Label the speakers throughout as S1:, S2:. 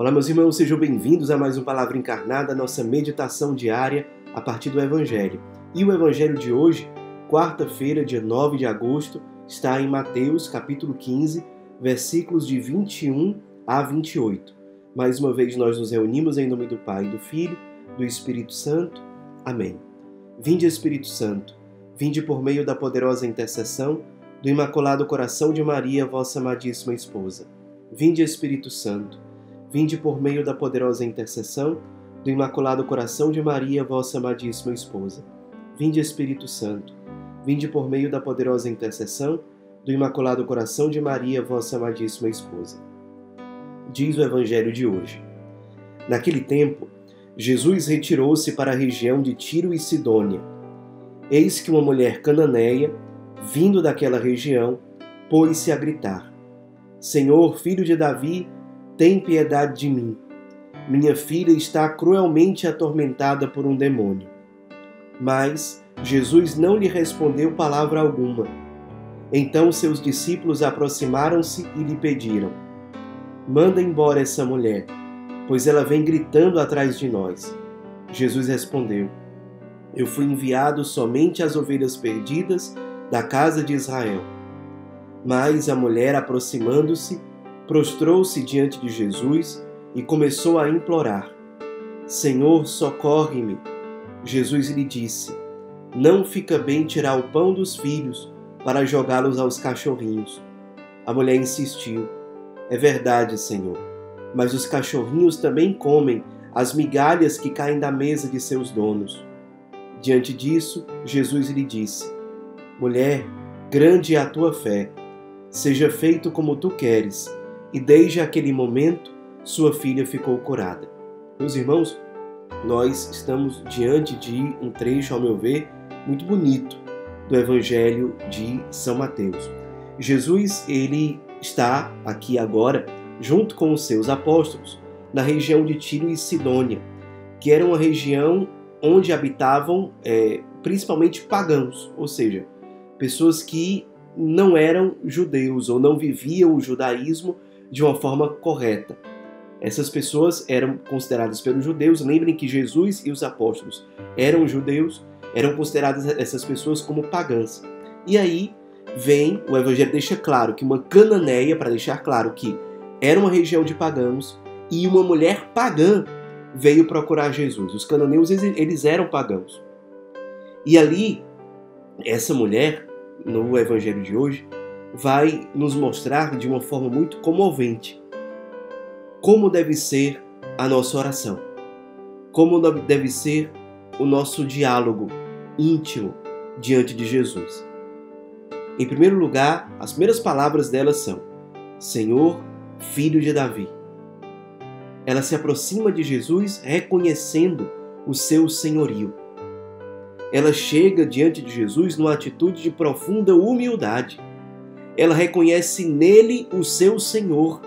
S1: Olá, meus irmãos, sejam bem-vindos a mais um Palavra Encarnada, nossa meditação diária a partir do Evangelho. E o Evangelho de hoje, quarta-feira, dia 9 de agosto, está em Mateus, capítulo 15, versículos de 21 a 28. Mais uma vez nós nos reunimos em nome do Pai, do Filho, do Espírito Santo. Amém. Vinde, Espírito Santo, vinde por meio da poderosa intercessão do Imaculado Coração de Maria, vossa amadíssima esposa. Vinde, Espírito Santo, vinde por meio da poderosa intercessão do Imaculado Coração de Maria, vossa amadíssima esposa. Vinde, Espírito Santo, vinde por meio da poderosa intercessão do Imaculado Coração de Maria, vossa amadíssima esposa. Diz o Evangelho de hoje. Naquele tempo, Jesus retirou-se para a região de Tiro e Sidônia. Eis que uma mulher cananeia, vindo daquela região, pôs-se a gritar: Senhor, filho de Davi, tem piedade de mim. Minha filha está cruelmente atormentada por um demônio. Mas Jesus não lhe respondeu palavra alguma. Então seus discípulos aproximaram-se e lhe pediram: Manda embora essa mulher, pois ela vem gritando atrás de nós. Jesus respondeu: Eu fui enviado somente às ovelhas perdidas da casa de Israel. Mas a mulher, aproximando-se, prostrou-se diante de Jesus e começou a implorar: Senhor, socorre-me. Jesus lhe disse: Não fica bem tirar o pão dos filhos para jogá-los aos cachorrinhos. A mulher insistiu: É verdade, Senhor, mas os cachorrinhos também comem as migalhas que caem da mesa de seus donos. Diante disso, Jesus lhe disse: Mulher, grande é a tua fé. Seja feito como tu queres. E desde aquele momento, sua filha ficou curada. Meus irmãos, nós estamos diante de um trecho, ao meu ver, muito bonito do Evangelho de São Mateus. Jesus, ele está aqui agora, junto com os seus apóstolos, na região de Tiro e Sidônia, que era uma região onde habitavam principalmente pagãos, ou seja, pessoas que não eram judeus ou não viviam o judaísmo de uma forma correta. Essas pessoas eram consideradas pelos judeus, lembrem que Jesus e os apóstolos eram judeus, eram consideradas essas pessoas como pagãs. E aí vem, o Evangelho deixa claro que uma cananeia, para deixar claro que era uma região de pagãos, e uma mulher pagã veio procurar Jesus. Os cananeus, eles eram pagãos. E ali, essa mulher, no Evangelho de hoje, vai nos mostrar de uma forma muito comovente como deve ser a nossa oração, como deve ser o nosso diálogo íntimo diante de Jesus. Em primeiro lugar, as primeiras palavras dela são: Senhor, filho de Davi. Ela se aproxima de Jesus reconhecendo o seu senhorio. Ela chega diante de Jesus numa atitude de profunda humildade. Ela reconhece nele o seu Senhor.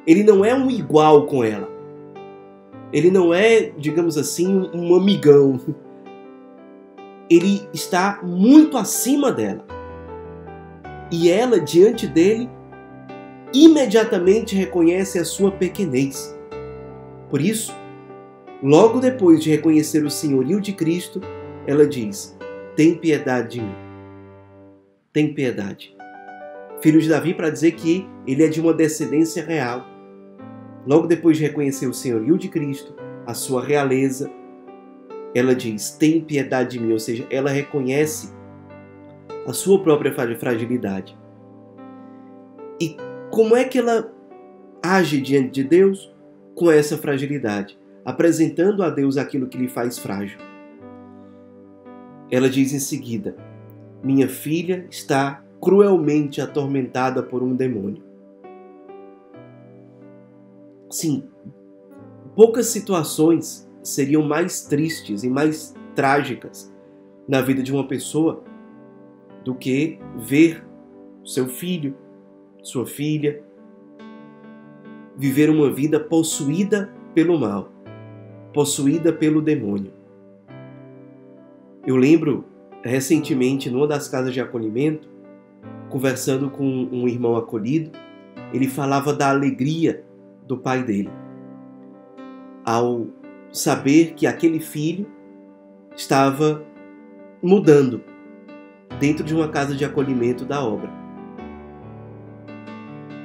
S1: Ele não é um igual com ela. Ele não é, digamos assim, um amigão. Ele está muito acima dela. E ela, diante dele, imediatamente reconhece a sua pequenez. Por isso, logo depois de reconhecer o senhorio de Cristo, ela diz: Tem piedade de mim. Tem piedade. Filho de Davi, para dizer que ele é de uma descendência real. Logo depois de reconhecer o senhorio de Cristo, a sua realeza, ela diz: Tem piedade de mim. Ou seja, ela reconhece a sua própria fragilidade. E como é que ela age diante de Deus? Com essa fragilidade, apresentando a Deus aquilo que lhe faz frágil. Ela diz em seguida: Minha filha está cruelmente atormentada por um demônio. Sim, poucas situações seriam mais tristes e mais trágicas na vida de uma pessoa do que ver seu filho, sua filha, viver uma vida possuída pelo mal, possuída pelo demônio. Eu lembro recentemente, numa das casas de acolhimento, conversando com um irmão acolhido, ele falava da alegria do pai dele. ao saber que aquele filho estava mudando dentro de uma casa de acolhimento da obra.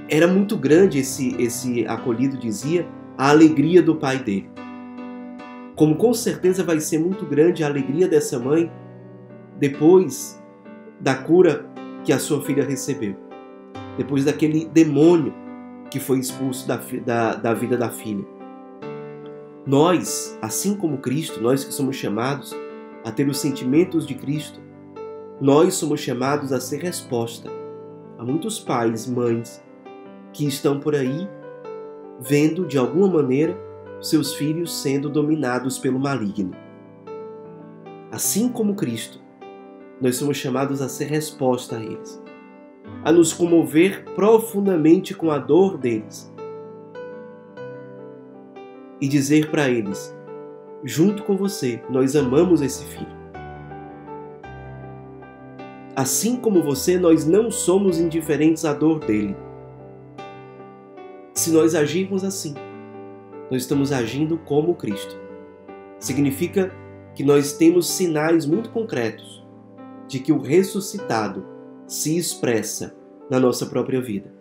S1: Era muito grande, esse acolhido dizia, a alegria do pai dele. Como com certeza vai ser muito grande a alegria dessa mãe depois da cura que a sua filha recebeu. Depois daquele demônio que foi expulso da vida da filha. Nós, assim como Cristo, nós que somos chamados a ter os sentimentos de Cristo, nós somos chamados a ser resposta a muitos pais, mães, que estão por aí vendo, de alguma maneira, seus filhos sendo dominados pelo maligno. Assim como Cristo, nós somos chamados a ser resposta a eles, a nos comover profundamente com a dor deles e dizer para eles, junto com você, nós amamos esse filho. Assim como você, nós não somos indiferentes à dor dele. Se nós agirmos assim, nós estamos agindo como Cristo. Significa que nós temos sinais muito concretos de que o ressuscitado se expressa na nossa própria vida.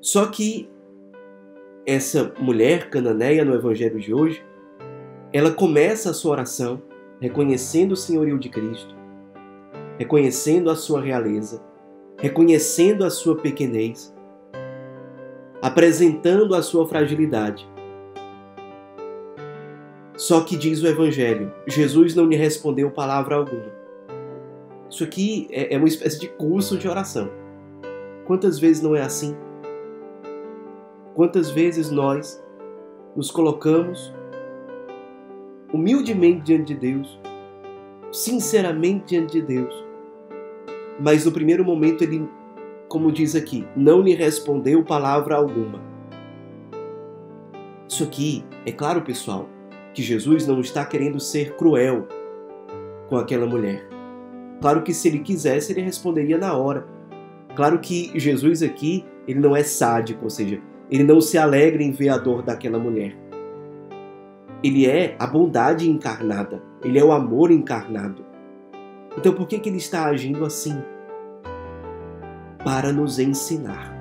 S1: Só que essa mulher cananeia no evangelho de hoje, ela começa a sua oração reconhecendo o senhorio de Cristo, reconhecendo a sua realeza, reconhecendo a sua pequenez, apresentando a sua fragilidade. Só que diz o evangelho, Jesus não lhe respondeu palavra alguma. Isso aqui é uma espécie de curso de oração. Quantas vezes não é assim? Quantas vezes nós nos colocamos humildemente diante de Deus, sinceramente diante de Deus, mas no primeiro momento ele, como diz aqui, não lhe respondeu palavra alguma. Isso aqui, é claro, pessoal, que Jesus não está querendo ser cruel com aquela mulher. Claro que se ele quisesse, ele responderia na hora. Claro que Jesus aqui, ele não é sádico, ou seja, ele não se alegra em ver a dor daquela mulher. Ele é a bondade encarnada, ele é o amor encarnado. Então por que ele está agindo assim? Para nos ensinar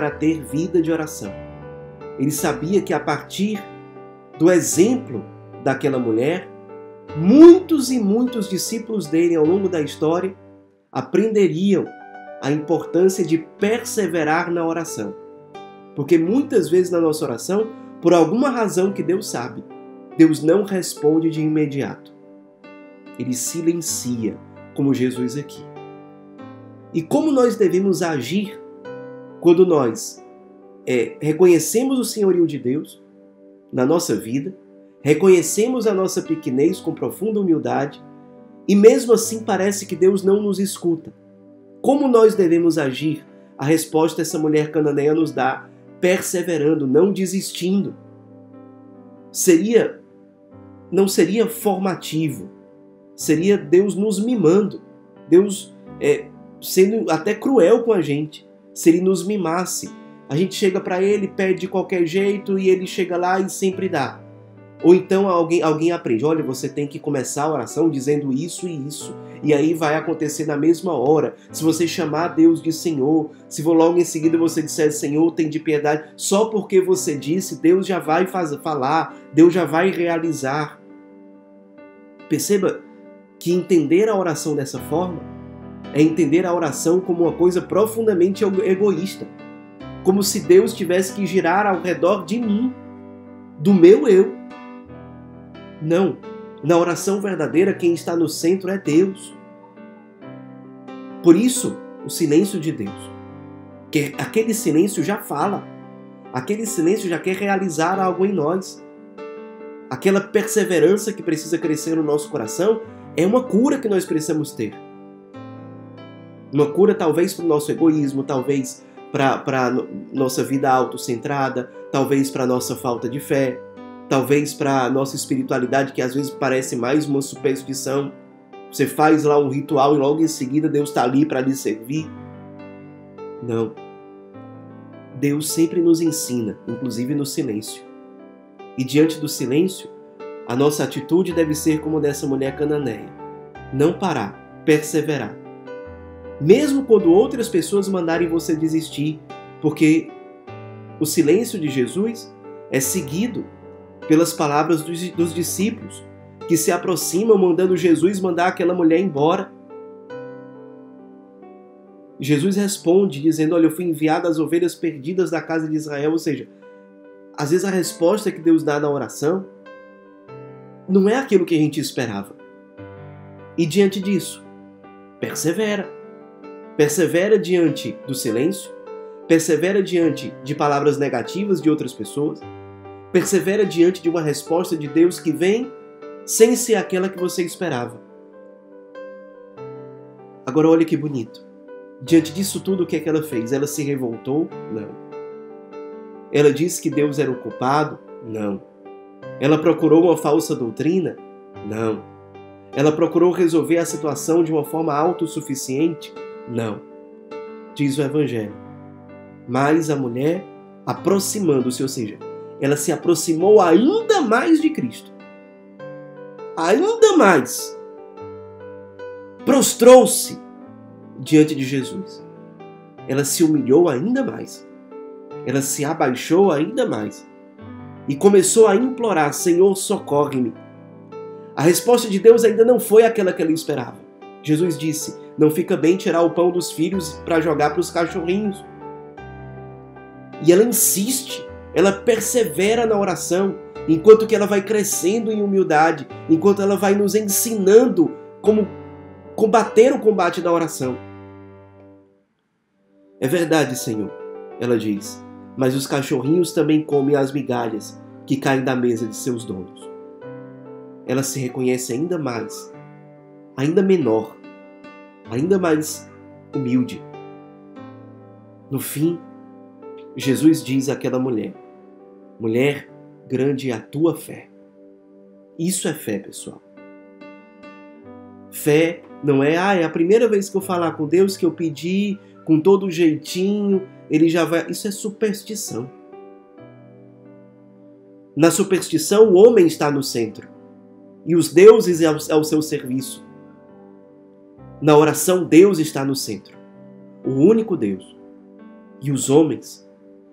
S1: a ter vida de oração. Ele sabia que a partir do exemplo daquela mulher, muitos e muitos discípulos dele ao longo da história aprenderiam a importância de perseverar na oração. Porque muitas vezes na nossa oração, por alguma razão que Deus sabe, Deus não responde de imediato. Ele silencia, como Jesus aqui. E como nós devemos agir quando nós reconhecemos o senhorio de Deus na nossa vida, reconhecemos a nossa pequenez com profunda humildade e mesmo assim parece que Deus não nos escuta? Como nós devemos agir? A resposta essa mulher cananeia nos dá, perseverando, não desistindo. Não seria formativo, seria Deus nos mimando, Deus sendo até cruel com a gente, se Ele nos mimasse. A gente chega para Ele, pede de qualquer jeito e Ele chega lá e sempre dá. Ou então alguém aprende, olha, você tem que começar a oração dizendo isso e isso, e aí vai acontecer na mesma hora. Se você chamar Deus de Senhor, se logo em seguida você disser Senhor, tem de piedade, só porque você disse, Deus já vai falar, Deus já vai realizar. Perceba que entender a oração dessa forma é entender a oração como uma coisa profundamente egoísta, como se Deus tivesse que girar ao redor de mim, do meu eu. Não, na oração verdadeira quem está no centro é Deus. Por isso, o silêncio de Deus. Que aquele silêncio já fala, aquele silêncio já quer realizar algo em nós. Aquela perseverança que precisa crescer no nosso coração é uma cura que nós precisamos ter. Uma cura talvez para o nosso egoísmo, talvez para a nossa vida autocentrada, talvez para a nossa falta de fé, talvez para a nossa espiritualidade, que às vezes parece mais uma superstição. Você faz lá um ritual e logo em seguida Deus está ali para lhe servir. Não. Deus sempre nos ensina, inclusive no silêncio. E diante do silêncio, a nossa atitude deve ser como dessa mulher cananeia. Não parar, perseverar. Mesmo quando outras pessoas mandarem você desistir, porque o silêncio de Jesus é seguido pelas palavras dos discípulos, que se aproximam mandando Jesus mandar aquela mulher embora. Jesus responde dizendo, olha, eu fui enviado às ovelhas perdidas da casa de Israel. Ou seja, às vezes a resposta que Deus dá na oração não é aquilo que a gente esperava. E diante disso, persevera. Persevera diante do silêncio, persevera diante de palavras negativas de outras pessoas, persevera diante de uma resposta de Deus que vem sem ser aquela que você esperava. Agora olha que bonito. Diante disso tudo, o que é que ela fez? Ela se revoltou? Não. Ela disse que Deus era o culpado? Não. Ela procurou uma falsa doutrina? Não. Ela procurou resolver a situação de uma forma autossuficiente? Não. Diz o Evangelho. Mas a mulher, aproximando-se, ou seja, ela se aproximou ainda mais de Cristo. Ainda mais. Prostrou-se diante de Jesus. Ela se humilhou ainda mais. Ela se abaixou ainda mais. E começou a implorar, Senhor, socorre-me. A resposta de Deus ainda não foi aquela que ela esperava. Jesus disse, não fica bem tirar o pão dos filhos para jogar para os cachorrinhos. E ela insiste, ela persevera na oração, enquanto que ela vai crescendo em humildade, enquanto ela vai nos ensinando como combater o combate da oração. É verdade, Senhor, ela diz, mas os cachorrinhos também comem as migalhas que caem da mesa de seus donos. Ela se reconhece ainda mais, ainda menor, ainda mais humilde. No fim, Jesus diz àquela mulher, mulher, grande é a tua fé. Isso é fé, pessoal. Fé não é, é a primeira vez que eu falar com Deus, que eu pedi com todo jeitinho, ele já vai... Isso é superstição. Na superstição, o homem está no centro e os deuses ao seu serviço. Na oração, Deus está no centro, o único Deus, e os homens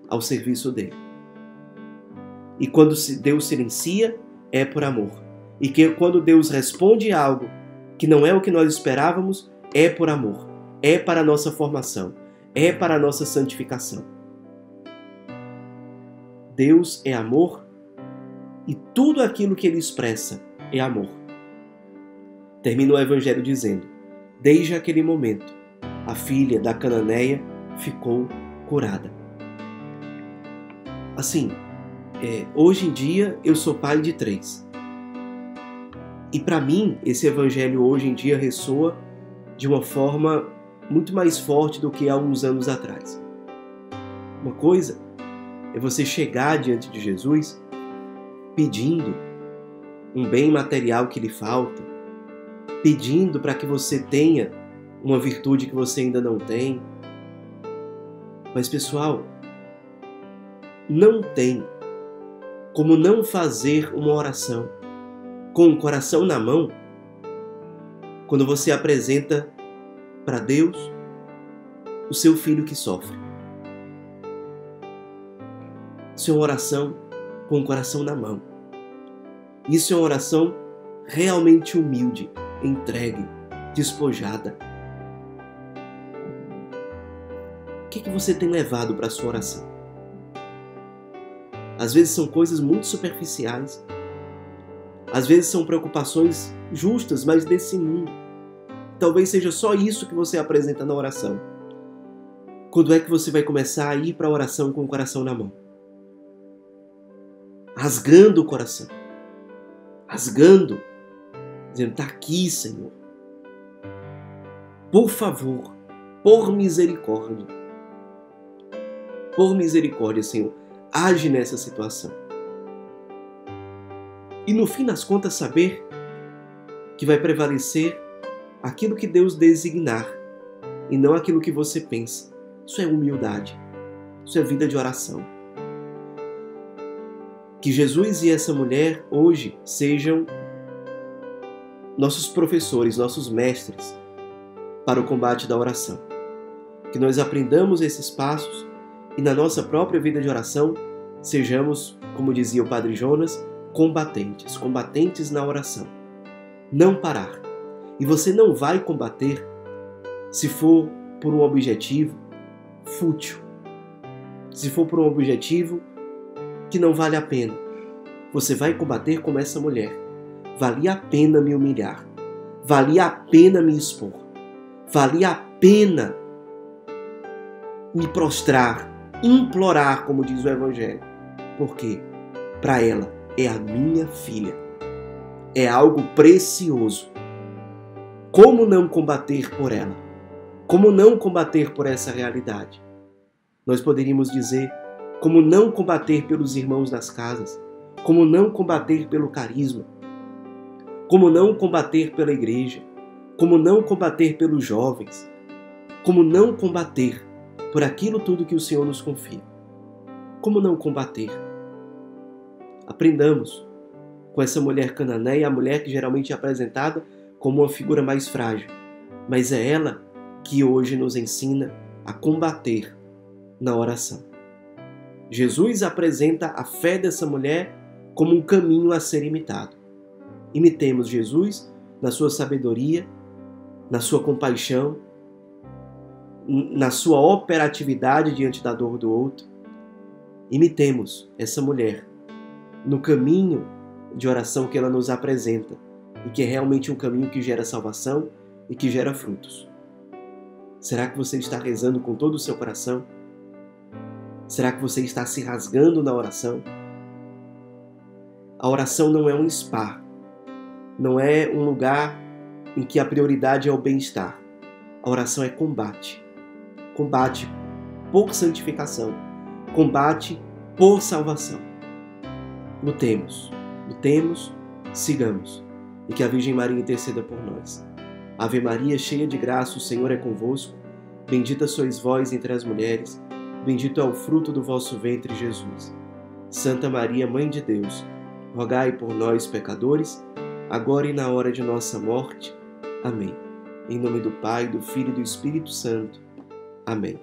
S1: ao serviço dele. E quando Deus silencia, é por amor. E que quando Deus responde algo que não é o que nós esperávamos, é por amor. É para a nossa formação. É para a nossa santificação. Deus é amor e tudo aquilo que ele expressa é amor. Termina o Evangelho dizendo, desde aquele momento, a filha da cananeia ficou curada. Assim, hoje em dia eu sou pai de 3. E para mim, esse evangelho hoje em dia ressoa de uma forma muito mais forte do que há uns anos atrás. Uma coisa é você chegar diante de Jesus pedindo um bem material que lhe falta, pedindo para que você tenha uma virtude que você ainda não tem. Mas, pessoal, não tem como não fazer uma oração com o coração na mão quando você apresenta para Deus o seu filho que sofre. Isso é uma oração com o coração na mão. Isso é uma oração realmente humilde, entregue, despojada. O que você tem levado para a sua oração? Às vezes são coisas muito superficiais. Às vezes são preocupações justas, mas desse mundo. Talvez seja só isso que você apresenta na oração. Quando é que você vai começar a ir para a oração com o coração na mão? Rasgando o coração. Rasgando. Dizendo, está aqui, Senhor. Por favor, por misericórdia. Por misericórdia, Senhor. Age nessa situação. E no fim das contas saber que vai prevalecer aquilo que Deus designar e não aquilo que você pensa. Isso é humildade. Isso é vida de oração. Que Jesus e essa mulher hoje sejam nossos professores, nossos mestres para o combate da oração. Que nós aprendamos esses passos e na nossa própria vida de oração sejamos, como dizia o Padre Jonas, combatentes na oração. Não parar. E você não vai combater se for por um objetivo fútil, se for por um objetivo que não vale a pena. Você vai combater como essa mulher. Valia a pena me humilhar. Valia a pena me expor. Valia a pena me prostrar, implorar, como diz o Evangelho. Porque para ela é a minha filha. É algo precioso. Como não combater por ela? Como não combater por essa realidade? Nós poderíamos dizer, como não combater pelos irmãos das casas? Como não combater pelo carisma? Como não combater pela igreja? Como não combater pelos jovens? Como não combater por aquilo tudo que o Senhor nos confia? Como não combater? Aprendamos com essa mulher cananeia, a mulher que geralmente é apresentada como uma figura mais frágil, mas é ela que hoje nos ensina a combater na oração. Jesus apresenta a fé dessa mulher como um caminho a ser imitado. Imitemos Jesus na sua sabedoria, na sua compaixão, na sua operatividade diante da dor do outro. Imitemos essa mulher no caminho de oração que ela nos apresenta e que é realmente um caminho que gera salvação e que gera frutos. Será que você está rezando com todo o seu coração? Será que você está se rasgando na oração? A oração não é um spa, não é um lugar em que a prioridade é o bem-estar. A oração é combate. Combate por santificação. Combate por salvação. Lutemos, sigamos. E que a Virgem Maria interceda por nós. Ave Maria, cheia de graça, o Senhor é convosco. Bendita sois vós entre as mulheres. Bendito é o fruto do vosso ventre, Jesus. Santa Maria, Mãe de Deus, rogai por nós, pecadores, agora e na hora de nossa morte. Amém. Em nome do Pai, do Filho e do Espírito Santo. Amém.